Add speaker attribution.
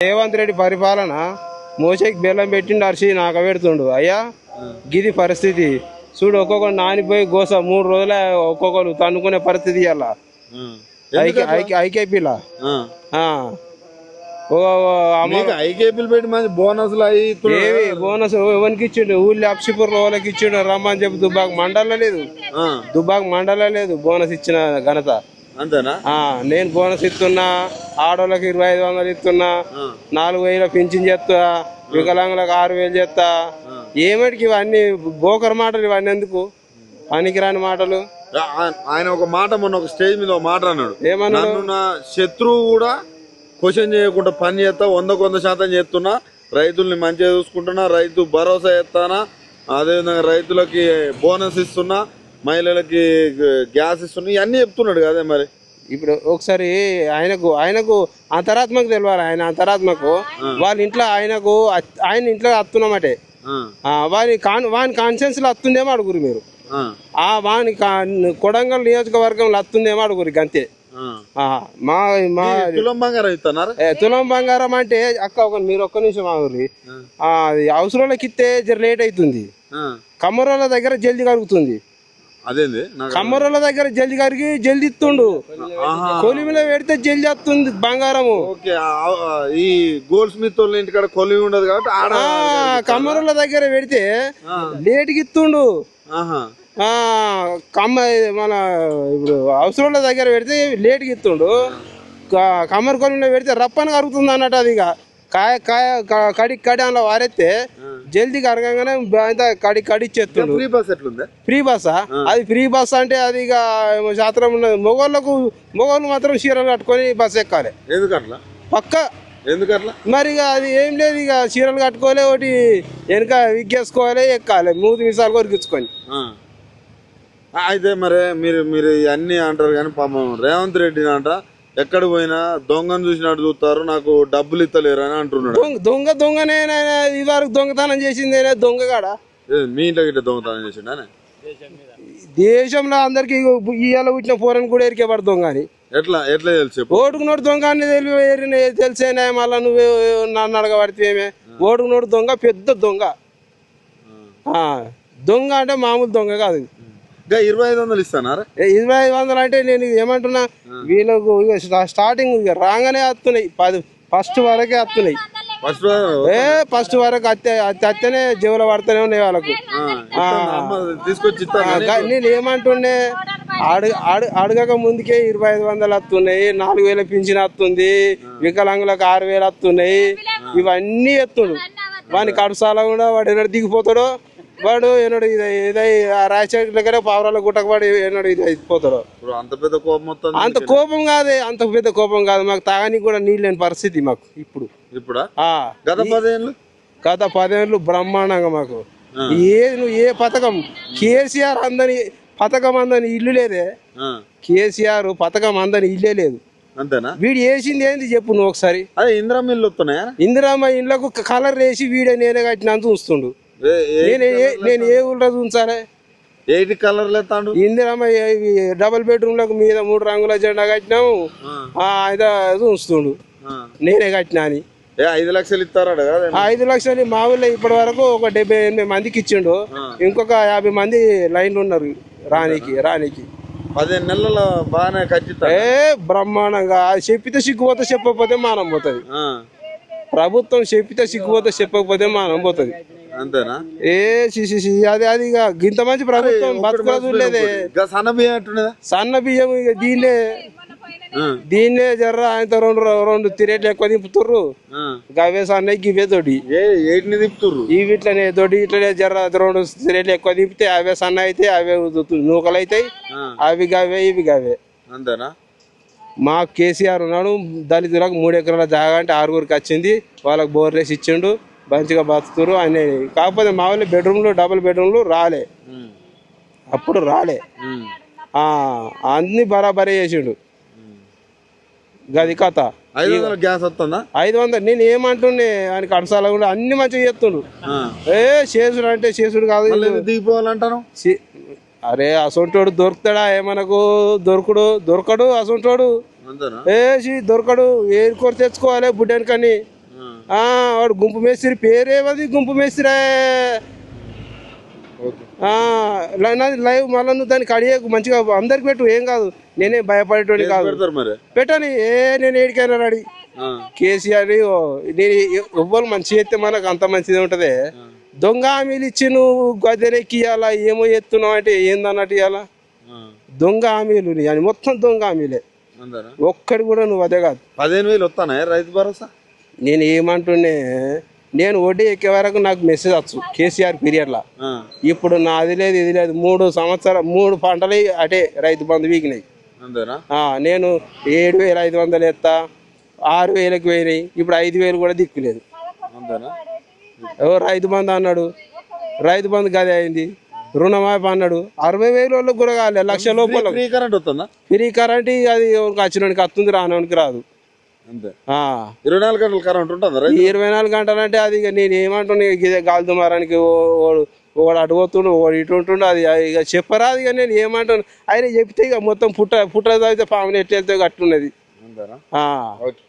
Speaker 1: రేవంత్ రెడ్డి పరిపాలన మోసేకి బెల్లం పెట్టిండు అరిసి నాకు పెడుతుండు అయ్యా గిది పరిస్థితి చూడు ఒక్కొక్కరు నానిపోయి గోస 3 రోజులే ఒక్కొక్కరు తన్నుకునే పరిస్థితి అలా ఐకేపీలా
Speaker 2: బోనస్
Speaker 1: ఎవరికి ఇచ్చిండు ఊళ్ళో అప్సిపూర్ వాళ్ళకి ఇచ్చిండు రమ్మని చెప్పి దుబ్బాక మండల లేదు బోనస్ ఇచ్చిన ఘనత
Speaker 2: అంతేనా.
Speaker 1: నేను బోనస్ ఇస్తున్నా, ఆడోళ్ళకి 2500 ఇస్తున్నా, 4000 పింఛన్ చేస్తా, వికలాంగులకు 6000 చేస్తా. ఏమిటికి ఇవన్నీ బోకర్ మాటలు, ఇవన్నీ ఎందుకు పనికిరాని మాటలు.
Speaker 2: ఆయన ఒక మాట మొన్న ఒక స్టేజ్ మీద ఒక మాట అన్నాడు,
Speaker 1: ఏమన్నాడు?
Speaker 2: నా శత్రువు కూడా క్వశ్చన్ చేయకుండా పని చేస్తా, 100% చేస్తున్నా, రైతుల్ని మంచిగా చూసుకుంటున్నా, రైతు భరోసా చేస్తానా, అదేవిధంగా రైతులకి బోనస్ ఇస్తున్నా, మహిళలకి గ్యాస్ ఇస్తున్నా, ఇవన్నీ చెప్తున్నాడు కదా. మరి
Speaker 1: ఇప్పుడు ఒకసారి ఆయనకు అంతరాత్మకు తెలియాలి. ఆయన అంతరాత్మకు వాళ్ళ ఇంట్లో ఆయన ఇంట్లో వస్తున్నామటే వాని కాన్షియన్స్ లో వస్తుందేమో అడుగురు మీరు. వాని కొడంగల్ నియోజకవర్గంలో వస్తుందేమో అడుగురు అంతే. తులం బంగారం అంటే మీరు ఒక్క నిమిషం ఆగురి. అవసరంలోకి ఇస్తే జర లేట్ అవుతుంది. కమ్మరోళ్ళ దగ్గర జల్దీ కరుగుతుంది. కమ్మరోళ్ళ దగ్గర జల్దీ కరిగి జల్దీ ఇస్తుండు. కొలిమిలో పెడితే జల్దీ వస్తుంది బంగారము.
Speaker 2: ఈ గోల్డ్ స్మిత్ ఇంటికాడ కొలిమి ఉండదు కాబట్టి
Speaker 1: కమ్మరోళ్ళ దగ్గర పెడితే లేట్కి ఇస్తుండు. మన ఇప్పుడు అవసరంలో దగ్గర పెడితే లేట్కి ఇస్తుండు. కమ్మరి కొలిమిలో పెడితే రప్పని కరుగుతుంది అన్నట్టు. అది కడి అందులో వారెత్తే జల్దీ కరగంగానే కడిచ్చేస్తుండు. ఫ్రీ బస్ అది ఫ్రీ బస్ అంటే అది శాస్త్రం ఉన్నది. మొగోళ్ళు మాత్రం చీరలు కట్టుకొని బస్ ఎక్కాలి. పక్క మరి అది ఏం లేదు. చీరలు కట్టుకోవాలి, ఒకటి వెనక విగ్గేసుకోవాలి, ఎక్కాలి, 3 నిమిషాలు కొరికించుకొని.
Speaker 2: అయితే మరి మీరు అన్ని అంటారు కానీ పాపం రేవంత్ రెడ్డి అంట ఎక్కడ పోయినా దొంగను చూసినట్టు చూస్తారు, నాకు డబ్బులు ఇస్తలేరు అని అంటున్నాడు.
Speaker 1: దొంగనే ఇదివరకు దొంగతనం చేసింది దొంగగాడ.
Speaker 2: మీ ఇంట్లో గిట్ట దొంగతనం చేసిండా?
Speaker 1: దేశంలో అందరికి ఇవాళ పుట్టిన పోరని కూడా ఎరికేపడు దొంగ అని.
Speaker 2: ఎట్లా తెలుసు?
Speaker 1: ఓటుకున్నోడు దొంగ అని తెలిసేనా? మళ్ళా నువ్వు నన్ను అడగబడితేమే. ఓటుకున్నోడు దొంగ, పెద్ద దొంగ. దొంగ అంటే మామూలు దొంగ కాదు.
Speaker 2: 2500 ఇస్తానారా?
Speaker 1: 2500 అంటే నేను ఏమంటున్నా, వీళ్ళకు స్టార్టింగ్ రాగానే వస్తున్నాయి. ఫస్ట్ వరకే వస్తున్నాయి. ఫస్ట్ వరకు అత్తనే జీవులు పడుతూనే ఉన్నాయి వాళ్ళకు. నేను ఏమంటుండే, అడగక ముందుకే 2500 వస్తున్నాయి, 4000 పింఛన్ వస్తుంది, వికలాంగులకు 6000 వస్తున్నాయి. ఇవన్నీ ఎత్తుడు. వాని కడుసాల కూడా వాడు ఎన్నడు దిగిపోతాడో, వాడు ఎన్నడు రాజశేఖర్ దగ్గర పావురాల గుట్టకవాడు ఎన్నడు ఇది అయిపోతాడు.
Speaker 2: అంత పెద్ద
Speaker 1: కోపం కాదే, అంత పెద్ద కోపం కాదు. మాకు తాగడానికి కూడా నీళ్ళు లేని పరిస్థితి మాకు ఇప్పుడు. గత 10 ఏళ్ళు బ్రహ్మాండంగా మాకు నువ్వు ఏ పథకం కేసీఆర్ అందని పథకం అందని ఇల్లు లేదే. కేసీఆర్ పథకం అందని ఇల్లే లేదు.
Speaker 2: అంతేనా?
Speaker 1: వీడు వేసింది ఏంది చెప్పు నువ్వు ఒకసారి.
Speaker 2: ఇందిరామ్మ ఇల్లు వస్తున్నాయా?
Speaker 1: ఇందిరామ్మ ఇళ్ళకు కలర్ వేసి వీడే నేనే కట్టినంత చూస్తుండు. నేను ఏ ఊళ్ళో చూసారే?
Speaker 2: కలర్
Speaker 1: ఇందిరామ్మ డబుల్ బెడ్రూమ్ లకు మీద 3 రంగుల జెండా కట్టినాము. చూస్తుండు నేనే కట్టినా అని.
Speaker 2: 5 లక్షలు ఇస్తారా?
Speaker 1: 5 లక్షలు మా ఊళ్ళో ఇప్పటి వరకు ఒక 78 మందికి ఇచ్చిండు. ఇంకొక 50 మంది లైన్లు ఉన్నారు రానికి.
Speaker 2: 15 నెలల బాగానే కట్టిస్తా.
Speaker 1: బ్రహ్మాండంగా. చెప్పితే సిగ్గుపోతే చెప్పకపోతే మానం పోతుంది. ప్రభుత్వం చెప్పితే సిగ్గుపోతే చెప్పకపోతే మానం పోతుంది.
Speaker 2: అంతేనా?
Speaker 1: అది ఇంత మంచి ప్రభుత్వం బతుకులేదు లేదే. సన్న బియ్యం దీన్నే జర్ర ఆయనతో 2 తిరేట్లు ఎక్కువ దింపుతుర్రు. గవే సన్నయ్య గివే తోటి ఇవి ఇట్లనే తోటి ఇట్లనే జర్ర 2 తిరేట్లు ఎక్కువ దింపితే అవే సన్న అయితే అవే నూకలు అవుతాయి. అవి గవే ఇవి గవే.
Speaker 2: అంతేనా?
Speaker 1: మా కేసీఆర్ ఉన్నాడు, దళితులకు 3 ఎకరాల జాగా అంటే 6గురికి వచ్చింది. వాళ్ళకి బోర్లేసి ఇచ్చిండు, మంచిగా బతుకుతారు అని. కాకపోతే మా వాళ్ళు బెడ్రూమ్లు డబుల్ బెడ్రూమ్లు రాలే, అప్పుడు రాలే. అన్ని బరాబరే చేసిండు. గది కథ.
Speaker 2: 500 గ్యాస్ వస్తుందా?
Speaker 1: 500. నేను ఏమంటుండే ఆయనకి అడసాల కూడా అన్ని మంచిగా చేస్తుండు. చేసుడు అంటే చేసుడు కాదు.
Speaker 2: దిగిపోవాలంటాను.
Speaker 1: అరే అసొంటోడు దొరుకుతాడా? ఏమనకు దొరకడు అసొంటోడు. దొరకడు. ఏరుకొని తెచ్చుకోవాలి బుడ్డనికని. వాడు గుంపు మేస్త్రి పేరేవది గుంపు మేస్త్రి
Speaker 2: ఓకే
Speaker 1: నాది లైవ్ మళ్ళీ నువ్వు దానికి అడిగేకు మంచిగా అందరికి పెట్టు ఏం కాదు నేనే భయపడేటోని కాదు
Speaker 2: పెడతారు మరి
Speaker 1: పెట్టని నేను ఏడికైనా రెడీ కేసీఆర్ నేను ఎవ్వరు మంచి చేస్తే మనకు అంత మంచిది ఉంటది దొంగ హామీలు ఇచ్చి నువ్వు గద్దెనెక్కి ఇవ్వాలా ఏమో ఎత్తున్నావు అంటే ఏందన్నట్టు ఇవ్వాలా దొంగ హామీలు అని మొత్తం దొంగ హామీలే ఒక్కడి కూడా నువ్వు అదే కాదు
Speaker 2: 15,000 వస్తానా రైతు భరోసా
Speaker 1: నేను ఏమంటున్నే నేను వడ్డీ ఎక్కే వరకు నాకు మెసేజ్ వచ్చు కేసీఆర్ పీరియడ్లో ఇప్పుడు నాది లేదు ఇది లేదు 3 సంవత్సరాలు 3 పంటలు అటే రైతు బంధు వీకినాయి నేను 7,500 ఎత్తా 6,000కి పోయినాయి ఇప్పుడు 5,000 కూడా దిక్కులేదు రైతు బంధు అన్నాడు రైతు బంధు గదే అయింది రుణమాఫీ అన్నాడు 60,000 వాళ్ళకి కూడా కాలే 1,00,000 లోపల
Speaker 2: ఫ్రీ కరెంట్ వస్తుందా
Speaker 1: ఫ్రీ కరెంట్ అది వచ్చినోనికి వస్తుంది రానోనికి రాదు
Speaker 2: అంతే 24 గంటలు కరెంట్ ఉంటుందా
Speaker 1: 24 గంటలు అంటే అది ఇక నేను ఏమంటున్నా ఇదే గాలి దుమారానికి వాడు అటు పోతుండు వాడు ఇటు ఉంటుండు అది ఇక చెప్పరాదు ఇక నేను ఏమంటాను ఆయన చెప్తే ఇక మొత్తం పుట్ట తాగితే పాముని ఎట్టు వెళ్తే అట్లున్నది
Speaker 2: అంతేనా ఓకే